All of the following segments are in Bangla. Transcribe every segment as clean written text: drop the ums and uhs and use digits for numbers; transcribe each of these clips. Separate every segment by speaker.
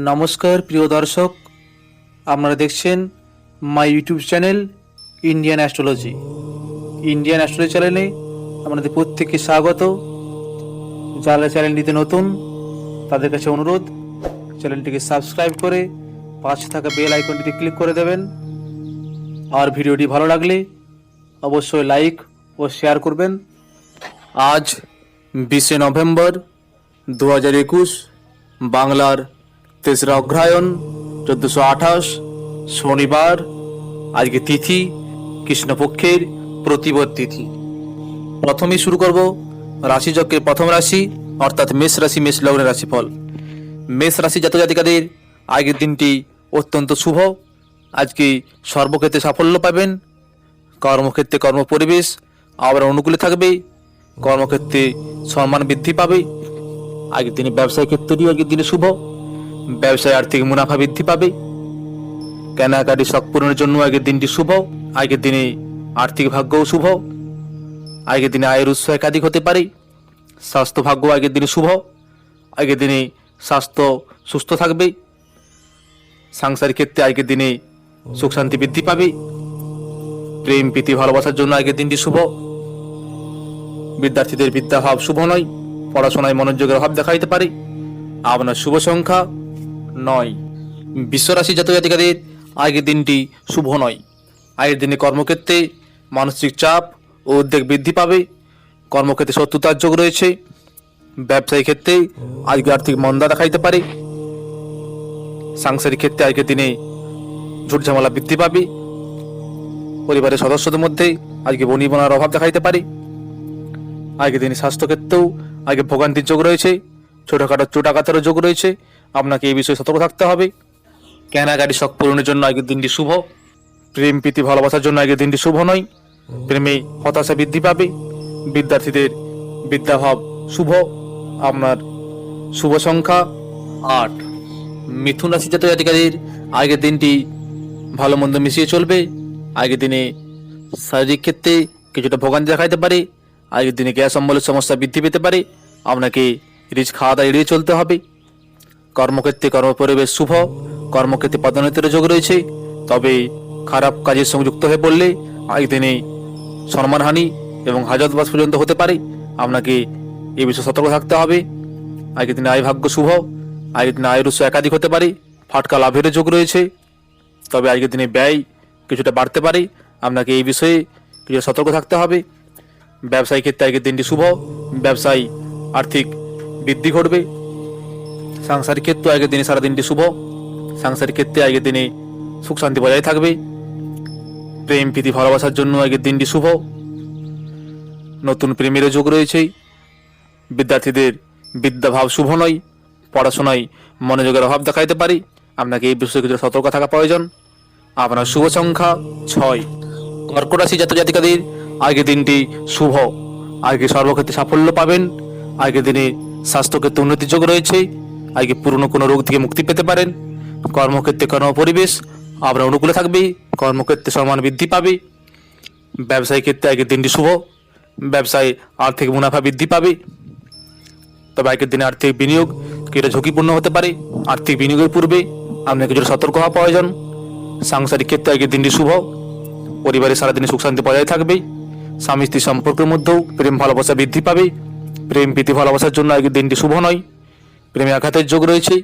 Speaker 1: নমস্কার প্রিয় দর্শক, আপনারা দেখছেন my YouTube channel Indian astrology. Indian astrology চ্যানেলে আপনাদের প্রত্যেককে স্বাগত। যারা চ্যানেলটিতে নতুন তাদের কাছে অনুরোধ, চ্যানেলটিকে সাবস্ক্রাইব করে পাশে থাকা বেল আইকনটিতে ক্লিক করে দেবেন। আর ভিডিওটি ভালো লাগলে অবশ্যই লাইক ও শেয়ার করবেন। আজ 20 নভেম্বর 2021, বাংলার 3রা অগ্রহায়ণ 1428, শনিবার। আজকে তিথি কৃষ্ণপক্ষের প্রতিপদ তিথি। প্রথমেই শুরু করব রাশিচক্রের প্রথম রাশি অর্থাৎ মেষ রাশি, মেষ লগ্নের রাশিফল। মেষ রাশি জাতক জাতিকাদের আজকের দিনটি অত্যন্ত শুভ। আজকে সর্বক্ষেত্রে সাফল্য পাবেন। কর্মক্ষেত্রে কর্ম পরিবেশ আবার অনুকূলে থাকবে। কর্মক্ষেত্রে সম্মান বৃদ্ধি পাবে। আগের দিনে ব্যবসায়িক ক্ষেত্রেও আগের দিনে শুভ। ব্যবসায় আর্থিক মুনাফা বৃদ্ধি পাবে। কেনাকাটি শখ পূরণের জন্য আগের দিনটি শুভ। আগের দিনে আর্থিক ভাগ্যও শুভ। আগের দিনে আয়ের উৎস একাধিক হতে পারে। স্বাস্থ্য ভাগ্য আগের দিনে শুভ। আগের দিনে স্বাস্থ্য সুস্থ থাকবে। সাংসারিক ক্ষেত্রে আগের দিনে সুখ শান্তি বৃদ্ধি পাবে। প্রেম প্রীতি ভালোবাসার জন্য আগের দিনটি শুভ। বিদ্যার্থীদের বিদ্যাভাব শুভ নয়। পড়াশোনায় মনোযোগের অভাব দেখা দিতে পারে। আপনার শুভ সংখ্যা 9। বিশ্বরাশি জাতক জাতিকাদের আগের দিনটি শুভ নয়। আগের দিনে কর্মক্ষেত্রে মানসিক চাপ ও উদ্বেগ বৃদ্ধি পাবে। কর্মক্ষেত্রে শত্রুতার যোগ রয়েছে। ব্যবসায়িক ক্ষেত্রে আজকে আর্থিক মন্দা দেখা দিতে পারে। সাংসারিক ক্ষেত্রে আগের দিনে ঝুটঝামেলা বৃদ্ধি পাবে। পরিবারের সদস্যদের মধ্যে আজকে বনিবনার অভাব দেখা দিতে পারে। আগের দিনে স্বাস্থ্যক্ষেত্রেও আগে ভোগান্তির যোগ রয়েছে। ছোটখাটো চোটাঘাতেরও যোগ রয়েছে। আপনাকে এই বিষয়ে সতর্ক থাকতে হবে। কেনাকাটি শখ পূরণের জন্য আগের দিনটি শুভ। প্রেম প্রীতি ভালোবাসার জন্য আগের দিনটি শুভ নয়। প্রেমে হতাশা বৃদ্ধি পাবে। বিদ্যার্থীদের বিদ্যাভাব শুভ। আপনার শুভ সংখ্যা 8। মিথুন রাশি জাতক জাতিকাদের আগের দিনটি ভালো মন্দ মিশিয়ে চলবে। আগের দিনে শারীরিক ক্ষেত্রে কিছুটা ভোগান্তি দেখা দিতে পারে। আগের দিনে গ্যাস অম্বলের সমস্যা বৃদ্ধি পেতে পারে। আপনাকে রিচ খাওয়া দাওয়া এড়িয়ে চলতে হবে। কর্মক্ষেত্রে কর্মপরিবেশ শুভ। কর্মক্ষেত্রে পদোন্নতির যোগ রয়েছে। তবে খারাপ কাজের সঙ্গে যুক্ত হয়ে পড়লে আগের দিনে সম্মানহানি এবং হাজতবাস পর্যন্ত হতে পারে। আপনাকে এই বিষয়ে সতর্ক থাকতে হবে। আগের দিনে আয় ভাগ্য শুভ। আগের দিনে আয়ের উৎস একাধিক হতে পারে। ফাটকা লাভের যোগ রয়েছে। তবে আজকের দিনে ব্যয় কিছুটা বাড়তে পারে। আপনাকে এই বিষয়ে কিছু সতর্ক থাকতে হবে। ব্যবসায়িক ক্ষেত্রে আগের দিনটি শুভ। ব্যবসায় আর্থিক বৃদ্ধি ঘটবে। সাংসারিক ক্ষেত্রে আগের দিনে সারাদিনটি শুভ। সাংসারিক ক্ষেত্রে আগের দিনে সুখ শান্তি বজায় থাকবে। প্রেম প্রীতি ভালোবাসার জন্য আগের দিনটি শুভ। নতুন প্রেমেরও যোগ রয়েছে। বিদ্যার্থীদের বিদ্যাভাব শুভ নয়। পড়াশোনায় মনোযোগের অভাব দেখা দিতে পারে। আপনাকে এই বিষয়ে কিছু সতর্ক থাকা প্রয়োজন। আপনার শুভ সংখ্যা 6। কর্কট রাশি জাতক জাতিকাদের আগের দিনটি শুভ। আজকে সর্বক্ষেত্রে সাফল্য পাবেন। আগের দিনে স্বাস্থ্যক্ষেত্রে উন্নতির যোগ রয়েছে। আজকে পুরনো কোনো রোগ থেকে মুক্তি পেতে পারেন। কর্মক্ষেত্রে কর্ম পরিবেশ আপনার অনুকূলে থাকবে। কর্মক্ষেত্রে সম্মান বৃদ্ধি পাবে। ব্যবসায়িক ক্ষেত্রে আগের দিনটি শুভ। ব্যবসায় আর্থিক মুনাফা বৃদ্ধি পাবে। তবে আগের দিনে আর্থিক বিনিয়োগ কিছুটা ঝুঁকিপূর্ণ হতে পারে। আর্থিক বিনিয়োগের পূর্বে আপনাকে কিছুটা সতর্ক হওয়া প্রয়োজন। সাংসারিক ক্ষেত্রে আগের দিনটি শুভ। পরিবারে সারাদিনে সুখ শান্তি বজায় থাকবে। স্বামী স্ত্রী সম্পর্কের মধ্যেও প্রেম ভালোবাসা বৃদ্ধি পাবে। প্রেম প্রীতি ভালোবাসার জন্য আগের দিনটি শুভ নয়। প্রেমে আঘাতের যোগ রয়েছে।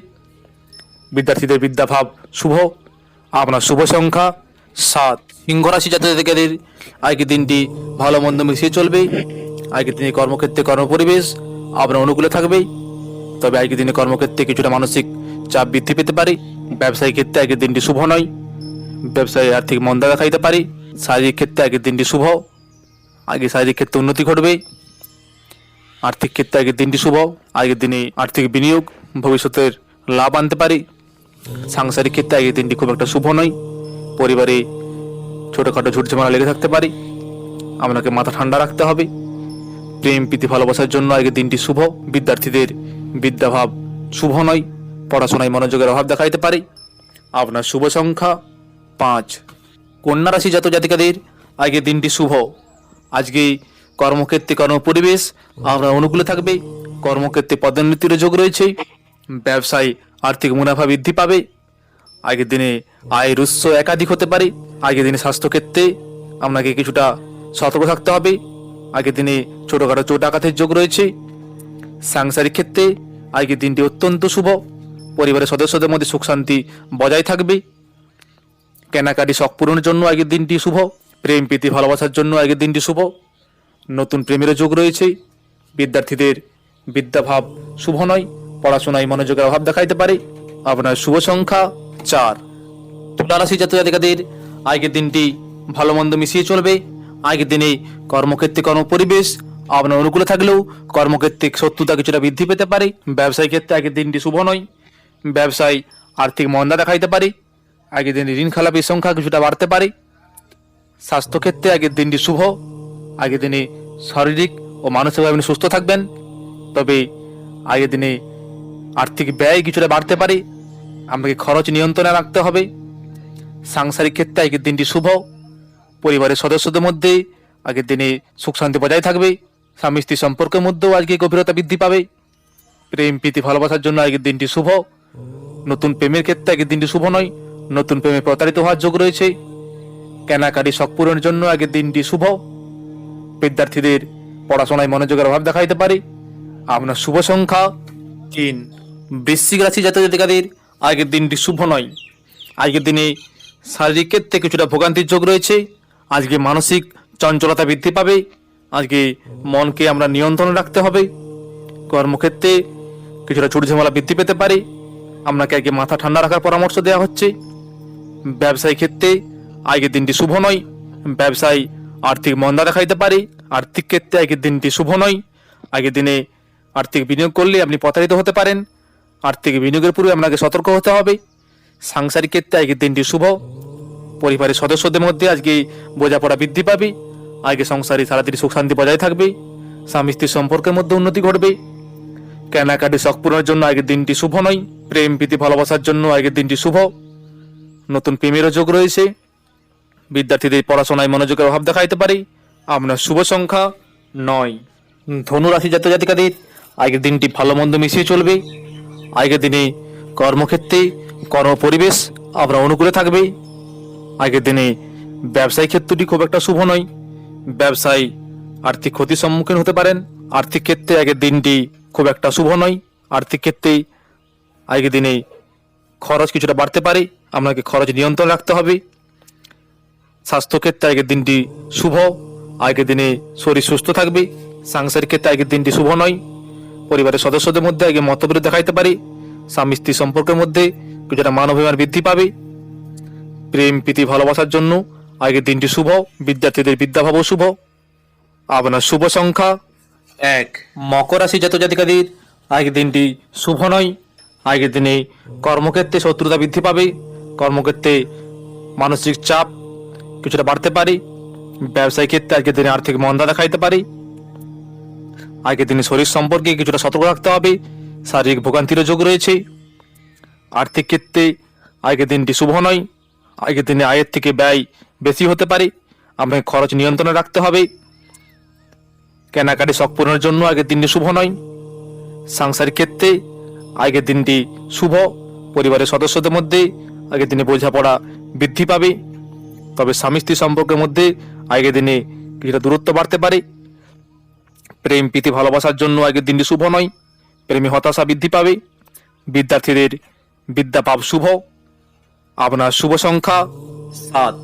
Speaker 1: বিদ্যার্থীদের বিদ্যাভাব শুভ। আপনার শুভ সংখ্যা 7। সিংহ রাশি জাতক জাতিকাদের আগের দিনটি ভালো মন্দ মিশিয়ে চলবে। আগের দিনে কর্মক্ষেত্রে কর্মপরিবেশ আপনার অনুকূলে থাকবে। তবে আগের দিনে কর্মক্ষেত্রে কিছুটা মানসিক চাপ বৃদ্ধি পেতে পারে। ব্যবসায়িক ক্ষেত্রে আগের দিনটি শুভ নয়। ব্যবসায় আর্থিক মন্দা দেখা দিতে পারে। শারীরিক ক্ষেত্রে আগের দিনটি শুভ। আগে শারীরিক ক্ষেত্রে উন্নতি ঘটবে। আর্থিক ক্ষেত্রে আগের দিনটি শুভ। আগের দিনে আর্থিক বিনিয়োগ ভবিষ্যতের লাভ আনতে পারে। সাংসারিক ক্ষেত্রে আগের দিনটি খুব একটা শুভ নয়। পরিবারে ছোটোখাটো ঝুটঝামেলা লেগে থাকতে পারে। আপনাকে মাথা ঠান্ডা রাখতে হবে। প্রেম প্রীতি ভালোবাসার জন্য আগের দিনটি শুভ। বিদ্যার্থীদের বিদ্যাভাব শুভ নয়। পড়াশোনায় মনোযোগের অভাব দেখা দিতে পারে। আপনার শুভ সংখ্যা 5। কন্যা রাশি জাতক জাতিকাদের আগের দিনটি শুভ। আজকে কর্মক্ষেত্রে কর্মপরিবেশ আপনার অনুকূলে থাকবে। কর্মক্ষেত্রে পদোন্নতির যোগ রয়েছে। ব্যবসায় আর্থিক মুনাফা বৃদ্ধি পাবে। আগের দিনে আয়ের উৎস একাধিক হতে পারে। আগের দিনে স্বাস্থ্যক্ষেত্রে আপনাকে কিছুটা সতর্ক থাকতে হবে। আগের দিনে ছোটোখাটো চোট আঘাতের যোগ রয়েছে। সাংসারিক ক্ষেত্রে আজকের দিনটি অত্যন্ত শুভ। পরিবারের সদস্যদের মধ্যে সুখ শান্তি বজায় থাকবে। কেনাকাটি শখ পূরণের জন্য আগের দিনটি শুভ। প্রেম প্রীতি ভালোবাসার জন্য আগের দিনটি শুভ। নতুন প্রেমেরও যোগ রয়েছে। বিদ্যার্থীদের বিদ্যাভাব শুভ নয়, পড়াশোনায় মনোযোগের অভাব দেখাইতে পারে। আপনার শুভ সংখ্যা 4। তুলা রাশি জাতক জাতিকাদের আজকের দিনটি ভালো মন্দ মিশিয়ে চলবে। আগের দিনে কর্মক্ষেত্রে কর্মপরিবেশ আপনার অনুকূলে থাকলেও কর্মক্ষেত্রে শত্রুতা কিছুটা বৃদ্ধি পেতে পারে। ব্যবসায়িক ক্ষেত্রে আগের দিনটি শুভ নয়। ব্যবসায় আর্থিক মন্দা দেখাইতে পারে। আগের দিনে ঋণ খেলাপির সংখ্যা কিছুটা বাড়তে পারে। স্বাস্থ্যক্ষেত্রে আগের দিনটি শুভ। আগের দিনে শারীরিক ও মানসিকভাবে আপনি সুস্থ থাকবেন। তবে আগের দিনে আর্থিক ব্যয় কিছুটা বাড়তে পারে। আপনাকে খরচ নিয়ন্ত্রণে রাখতে হবে। সাংসারিক ক্ষেত্রে আগের দিনটি শুভ। পরিবারের সদস্যদের মধ্যে আগের দিনে সুখ শান্তি বজায় থাকবে। স্বামী স্ত্রী সম্পর্কের মধ্যেও আজকে গভীরতা বৃদ্ধি পাবে। প্রেম প্রীতি ভালোবাসার জন্য আগের দিনটি শুভ। নতুন প্রেমের ক্ষেত্রে আগের দিনটি শুভ নয়। নতুন প্রেমে প্রতারিত হওয়ার যোগ রয়েছে। কেনাকাটি শখ পূরণের জন্য আগের দিনটি শুভ। বিদ্যার্থীদের পড়াশোনায় মনোযোগের অভাব দেখাইতে পারে। আপনার শুভ সংখ্যা 3। বৃশ্চিক রাশি জাতক জাতিকাদের আগের দিনটি শুভ নয়। আজকের দিনে শারীরিক ক্ষেত্রে কিছুটা ভোগান্তির যোগ রয়েছে। আজকে মানসিক চঞ্চলতা বৃদ্ধি পাবে। আজকে মনকে আমরা নিয়ন্ত্রণে রাখতে হবে। কর্মক্ষেত্রে কিছুটা ঝুটঝামেলা বৃদ্ধি পেতে পারে। আপনাকে আগে মাথা ঠান্ডা রাখার পরামর্শ দেওয়া হচ্ছে। ব্যবসায়িক ক্ষেত্রে আজকের দিনটি শুভ নয়। ব্যবসায় আর্থিক মন্দা দেখাইতে পারে। আর্থিক ক্ষেত্রে আগের দিনটি শুভ নয়। আগের দিনে আর্থিক বিনিয়োগ করলে আপনি প্রতারিত হতে পারেন। আর্থিক বিনিয়োগের পূর্বে আপনাকে সতর্ক হতে হবে। সাংসারিক ক্ষেত্রে আগের দিনটি শুভ। পরিবারের সদস্যদের মধ্যে আজকে বোঝাপড়া বৃদ্ধি পাবে। আজকে সংসারে সারাদিন সুখ শান্তি বজায় থাকবে। স্বামী স্ত্রীর সম্পর্কের মধ্যে উন্নতি ঘটবে। কেনাকাটি শখ পূরণের জন্য আগের দিনটি শুভ নয়। প্রেম প্রীতি ভালোবাসার জন্য আগের দিনটি শুভ। নতুন প্রেমেরও যোগ রয়েছে। বিদ্যার্থীদের পড়াশোনায় মনোযোগের অভাব দেখাইতে পারে। আপনার শুভ সংখ্যা 9। ধনু রাশি জাতক জাতিকাদের আগের দিনটি ভালো মন্দ মিশিয়ে চলবে। আগের দিনে কর্মক্ষেত্রে কর্মপরিবেশ আপনার অনুকূলে থাকবে। আগের দিনে ব্যবসায়িক ক্ষেত্রটি খুব একটা শুভ নয়। ব্যবসায় আর্থিক ক্ষতির সম্মুখীন হতে পারেন। আর্থিক ক্ষেত্রে আগের দিনটি খুব একটা শুভ নয়। আর্থিক ক্ষেত্রে আগের দিনে খরচ কিছুটা বাড়তে পারে। আপনাকে খরচ নিয়ন্ত্রণ রাখতে হবে। স্বাস্থ্যক্ষেত্রে আগের দিনটি শুভ। আগের দিনে শরীর সুস্থ থাকবে। সাংসারিক ক্ষেত্রে আগের দিনটি শুভ নয়। পরিবারের সদস্যদের মধ্যে আগে মতবিরোধ দেখাইতে পারে। স্বামী স্ত্রী সম্পর্কের মধ্যে কিছুটা মান অভিমান বৃদ্ধি পাবে। প্রেম প্রীতি ভালোবাসার জন্য আগের দিনটি শুভ। বিদ্যার্থীদের বিদ্যাভাবও শুভ। আপনার শুভ সংখ্যা 1। মকর রাশি জাতক জাতিকাদের আগের দিনটি শুভ নয়। আগের দিনে কর্মক্ষেত্রে শত্রুতা বৃদ্ধি পাবে। কর্মক্ষেত্রে মানসিক চাপ কিছুটা বাড়তে পারে। ব্যবসায়িক ক্ষেত্রে আগের দিনে আর্থিক মন্দা দেখাইতে পারে। আগের দিনে শরীর সম্পর্কে কিছুটা সতর্ক রাখতে হবে। শারীরিক ভোগান্তিরও যোগ রয়েছে। আর্থিক ক্ষেত্রে আগের দিনটি শুভ নয়। আগের দিনে আয়ের থেকে ব্যয় বেশি হতে পারে। আপনাকে খরচ নিয়ন্ত্রণে রাখতে হবে। কেনাকাটি শখ পূরণের জন্য আগের দিনটি শুভ নয়। সাংসারিক ক্ষেত্রে আগের দিনটি শুভ। পরিবারের সদস্যদের মধ্যে আগের দিনে বোঝাপড়া বৃদ্ধি পাবে। তবে স্বামী স্ত্রী সম্পর্কের মধ্যে আগের দিনে কিছুটা দূরত্ব বাড়তে পারে। প্রেম প্রীতি ভালোবাসার জন্য আগের দিনটি শুভ নয়। প্রেমে হতাশা বৃদ্ধি পাবে। বিদ্যার্থীদের বিদ্যাভাব শুভ। আপনার শুভ সংখ্যা 7।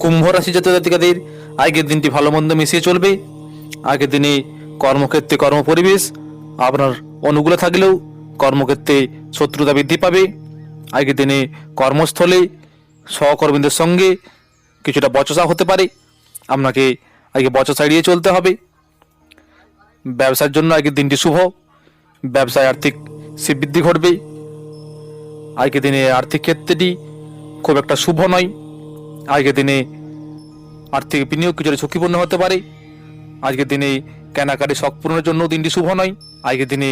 Speaker 1: কুম্ভ রাশি জাতক জাতিকাদের আগের দিনটি ভালো মন্দ মিশিয়ে চলবে। আগের দিনে কর্মক্ষেত্রে কর্মপরিবেশ আপনার অনুকূলে থাকলেও কর্মক্ষেত্রে শত্রুতা বৃদ্ধি পাবে। আগের দিনে কর্মস্থলে সহকর্মীদের সঙ্গে কিছুটা বচসা হতে পারে। আপনাকে আগে বচসা এড়িয়ে চলতে হবে। ব্যবসার জন্য আগের দিনটি শুভ। ব্যবসায় আর্থিক শ্রীবৃদ্ধি ঘটবে। আগের দিনে আর্থিক ক্ষেত্রটি খুব একটা শুভ নয়। আগের দিনে আর্থিক বিনিয়োগ কিছুটা ঝুঁকিপূর্ণ হতে পারে। আজকের দিনে কেনাকাটি শখ পূরণের জন্য দিনটি শুভ নয়। আগের দিনে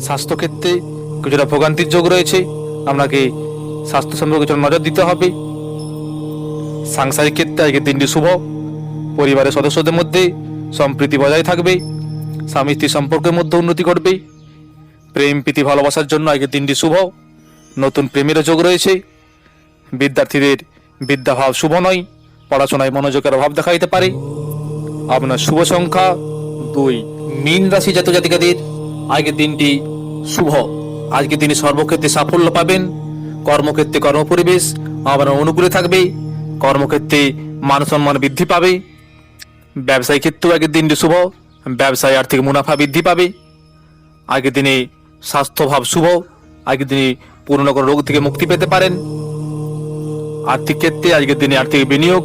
Speaker 1: স্বাস্থ্যক্ষেত্রে কিছুটা ভোগান্তির যোগ রয়েছে। আপনাকে স্বাস্থ্য সম্পর্কে কিছুটা নজর দিতে হবে। সাংসারিক ক্ষেত্রে আগের দিনটি শুভ। পরিবারের সদস্যদের মধ্যে সম্প্রীতি বজায় থাকবে। স্বামী স্ত্রী সম্পর্কের মধ্যে উন্নতি ঘটবে। প্রেম প্রীতি ভালোবাসার জন্য আগের দিনটি শুভ। নতুন প্রেমেরও যোগ রয়েছে। বিদ্যার্থীদের বিদ্যাভাব শুভ নয়, পড়াশোনায় মনোযোগের অভাব দেখা দিতে পারে। আপনার শুভ সংখ্যা 2। মীন রাশি জাতক জাতিকাদের আজকের দিনটি শুভ। আজকের দিনে সর্বক্ষেত্রে সাফল্য পাবেন। কর্মক্ষেত্রে কর্মপরিবেশ আপনার অনুকূলে থাকবে। কর্মক্ষেত্রে মান সম্মান বৃদ্ধি পাবে। ব্যবসায়িক ক্ষেত্রেও আজকের দিনটি শুভ। ব্যবসায় আর্থিক মুনাফা বৃদ্ধি পাবে। আগের দিনে স্বাস্থ্যভাব শুভ। আগের দিনে পুরনো কোনো রোগ থেকে মুক্তি পেতে পারেন। আর্থিক ক্ষেত্রে আজকের দিনে আর্থিক বিনিয়োগ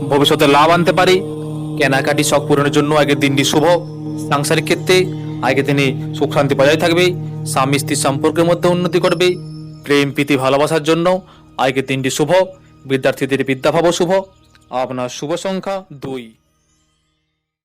Speaker 1: ভবিষ্যতে লাভ আনতে পারে। কেনাকাটি শখ পূরণের জন্য আগের দিনটি শুভ। সাংসারিক ক্ষেত্রে আগের দিনে সুখ শান্তি বজায় থাকবে। স্বামী স্ত্রীর সম্পর্কের মধ্যে উন্নতি করবে। প্রেম প্রীতি ভালোবাসার জন্য আগের দিনটি শুভ। বিদ্যার্থীদের বিদ্যাভাবও শুভ। আপনার শুভ সংখ্যা 2।